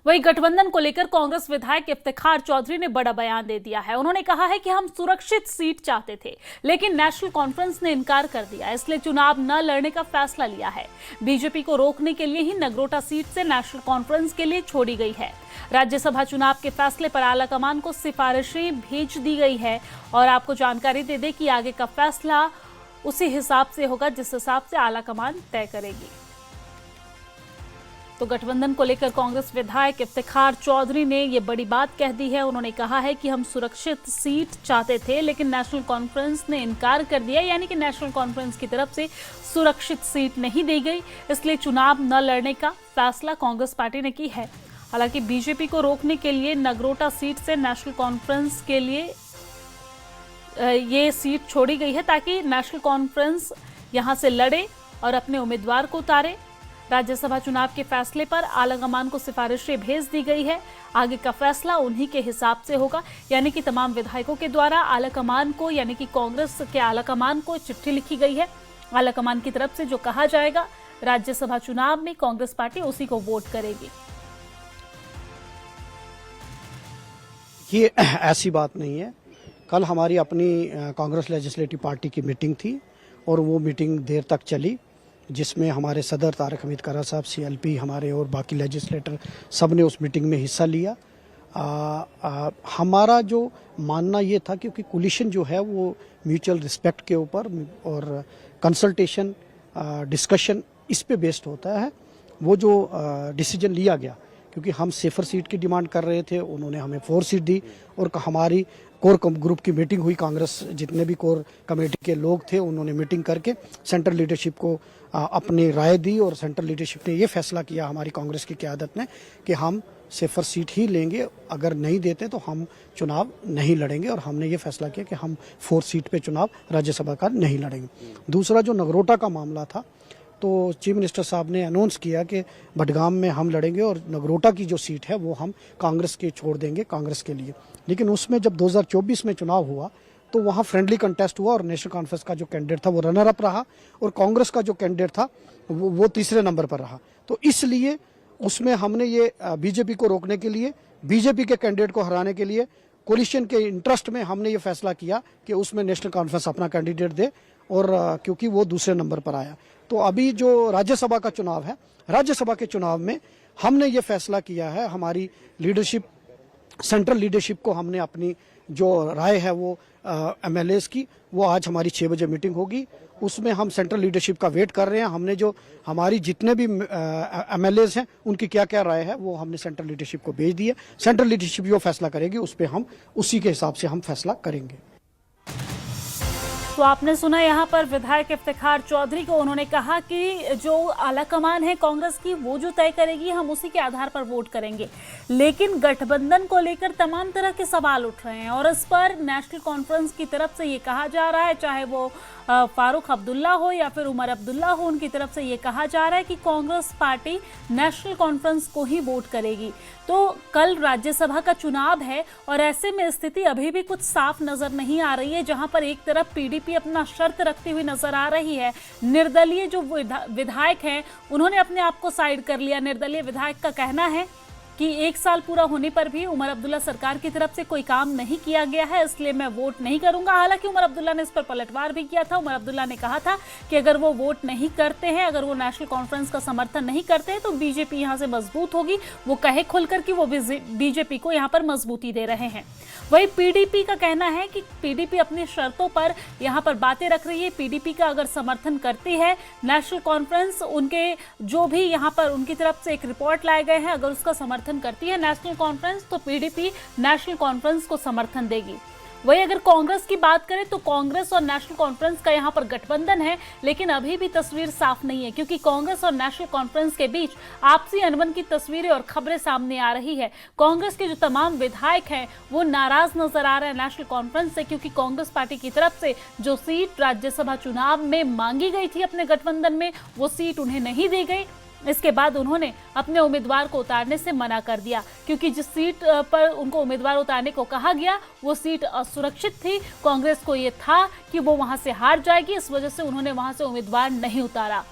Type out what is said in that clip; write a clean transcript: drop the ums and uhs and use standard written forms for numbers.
वहीं गठबंधन को लेकर कांग्रेस विधायक इफ्तिखार चौधरी ने बड़ा बयान दे दिया है। उन्होंने कहा है कि हम सुरक्षित सीट चाहते थे, लेकिन नेशनल कॉन्फ्रेंस ने इनकार कर दिया, इसलिए चुनाव न लड़ने का फैसला लिया है। बीजेपी को रोकने के लिए ही नगरोटा सीट से नेशनल कॉन्फ्रेंस के लिए छोड़ी गई है। राज्यसभा चुनाव के फैसले पर आलाकमान को सिफारिशें भेज दी गई है और आपको जानकारी दे दें कि आगे का फैसला उसी हिसाब से होगा जिस हिसाब से आलाकमान तय करेगी। तो गठबंधन को लेकर कांग्रेस विधायक इफ्तिखार चौधरी ने ये बड़ी बात कह दी है। उन्होंने कहा है कि हम सुरक्षित सीट चाहते थे, लेकिन नेशनल कॉन्फ्रेंस ने इनकार कर दिया, यानी कि नेशनल कॉन्फ्रेंस की तरफ से सुरक्षित सीट नहीं दी गई, इसलिए चुनाव न लड़ने का फैसला कांग्रेस पार्टी ने की है। हालांकि बीजेपी को रोकने के लिए नगरोटा सीट से नेशनल कॉन्फ्रेंस के लिए ये सीट छोड़ी गई है, ताकि नेशनल कॉन्फ्रेंस यहां से लड़े और अपने उम्मीदवार को उतारे। राज्यसभा चुनाव के फैसले पर आलाकमान को सिफारिशें भेज दी गई है। आगे का फैसला उन्हीं के हिसाब से होगा, यानी कि तमाम विधायकों के द्वारा आलाकमान को, यानी कि कांग्रेस के आलाकमान को चिट्ठी लिखी गई है। आलाकमान की तरफ से जो कहा जाएगा राज्यसभा चुनाव में, कांग्रेस पार्टी उसी को वोट करेगी। ये ऐसी बात नहीं है। कल हमारी अपनी कांग्रेस लेजिस्लेटिव पार्टी की मीटिंग थी और वो मीटिंग देर तक चली, जिसमें हमारे सदर तारिक हमीद कारा साहब, सीएलपी, हमारे और बाकी लेजिस्लेटर सब ने उस मीटिंग में हिस्सा लिया। हमारा जो मानना ये था, क्योंकि कोलिशन जो है वो म्यूचुअल रिस्पेक्ट के ऊपर और कंसल्टेशन, डिस्कशन इस पे बेस्ड होता है। वो जो डिसीजन लिया गया, क्योंकि हम सेफर सीट की डिमांड कर रहे थे, उन्होंने हमें 4 सीट दी और हमारी कोर ग्रुप की मीटिंग हुई। कांग्रेस जितने भी कोर कमेटी के लोग थे उन्होंने मीटिंग करके सेंट्रल लीडरशिप को अपनी राय दी और सेंट्रल लीडरशिप ने ये फैसला किया, हमारी कांग्रेस की क़यादत ने, कि हम सेफर सीट ही लेंगे, अगर नहीं देते तो हम चुनाव नहीं लड़ेंगे। और हमने ये फैसला किया कि हम 4 सीट पे चुनाव राज्यसभा का नहीं लड़ेंगे। दूसरा जो नगरोटा का मामला था, तो चीफ मिनिस्टर साहब ने अनाउंस किया कि भटगाम में हम लड़ेंगे और नगरोटा की जो सीट है वो हम कांग्रेस के छोड़ देंगे, कांग्रेस के लिए। लेकिन उसमें जब 2024 में चुनाव हुआ तो वहाँ फ्रेंडली कंटेस्ट हुआ और नेशनल कॉन्फ्रेंस का जो कैंडिडेट था वो रनर अप रहा और कांग्रेस का जो कैंडिडेट था वो तीसरे नंबर पर रहा। तो इसलिए उसमें हमने ये बीजेपी को रोकने के लिए, बीजेपी के कैंडिडेट को हराने के लिए, कोलिशन के इंटरेस्ट में हमने ये फैसला किया कि उसमें नेशनल कॉन्फ्रेंस अपना कैंडिडेट दे, और क्योंकि वो दूसरे नंबर पर आया। तो अभी जो राज्यसभा का चुनाव है, राज्यसभा के चुनाव में हमने ये फैसला किया है, हमारी लीडरशिप, सेंट्रल लीडरशिप को हमने अपनी जो राय है वो एमएलएस की, वो आज हमारी 6 बजे मीटिंग होगी, उसमें हम सेंट्रल लीडरशिप का वेट कर रहे हैं। हमने जो हमारी जितने भी एमएलएस हैं उनकी क्या क्या राय है वो हमने सेंट्रल लीडरशिप को भेज दी है। सेंट्रल लीडरशिप जो फैसला करेगी उस पर हम उसी के हिसाब से हम फैसला करेंगे। तो आपने सुना यहाँ पर विधायक इफ्तिखार चौधरी को। उन्होंने कहा कि जो आलाकमान है कांग्रेस की वो जो तय करेगी हम उसी के आधार पर वोट करेंगे, लेकिन गठबंधन को लेकर तमाम तरह के सवाल उठ रहे हैं और इस पर नेशनल कॉन्फ्रेंस की तरफ से ये कहा जा रहा है, चाहे वो फारूक अब्दुल्ला हो या फिर उमर अब्दुल्ला हो, उनकी तरफ से ये कहा जा रहा है कि कांग्रेस पार्टी नेशनल कॉन्फ्रेंस को ही वोट करेगी। तो कल राज्यसभा का चुनाव है और ऐसे में स्थिति अभी भी कुछ साफ नजर नहीं आ रही है, जहां पर एक तरफ पीडीपी अपना शर्त रखती हुई नजर आ रही है। निर्दलीय जो विधायक हैं उन्होंने अपने आप को साइड कर लिया। निर्दलीय विधायक का कहना है कि 1 साल पूरा होने पर भी उमर अब्दुल्ला सरकार की तरफ से कोई काम नहीं किया गया है, इसलिए मैं वोट नहीं करूंगा। हालांकि उमर अब्दुल्ला ने इस पर पलटवार भी किया था। उमर अब्दुल्ला ने कहा था कि अगर वो वोट नहीं करते हैं, अगर वो नेशनल कॉन्फ्रेंस का समर्थन नहीं करते हैं तो बीजेपी यहां से मजबूत होगी। वो कहे खुलकर कि वो बीजेपी को यहां पर मजबूती दे रहे हैं। वही पीडीपी का कहना है कि पीडीपी अपनी शर्तों पर यहां पर बातें रख रही है। पीडीपी का अगर समर्थन करती है नेशनल कॉन्फ्रेंस, उनके जो भी यहां पर उनकी तरफ से एक रिपोर्ट लाए गए हैं, अगर उसका समर्थन करती है नेशनल कॉन्फ्रेंस तो पीडीपी नेशनल कॉन्फ्रेंस को समर्थन देगी। वही अगर कांग्रेस की बात करें तो कांग्रेस और नेशनल कॉन्फ्रेंस का यहां पर गठबंधन है, लेकिन अभी भी तस्वीर साफ नहीं है, क्योंकि कांग्रेस और नेशनल कॉन्फ्रेंस के बीच आपसी अनबन की तस्वीरें और खबरें सामने आ रही है। कांग्रेस के जो तमाम विधायक हैं वो नाराज नजर आ रहे हैं नेशनल कॉन्फ्रेंस से, क्योंकि कांग्रेस पार्टी की तरफ से जो सीट राज्यसभा चुनाव में मांगी गई थी अपने गठबंधन में, वो सीट उन्हें नहीं दी गई। इसके बाद उन्होंने अपने उम्मीदवार को उतारने से मना कर दिया, क्योंकि जिस सीट पर उनको उम्मीदवार उतारने को कहा गया वो सीट असुरक्षित थी। कांग्रेस को ये था कि वो वहां से हार जाएगी, इस वजह से उन्होंने वहां से उम्मीदवार नहीं उतारा।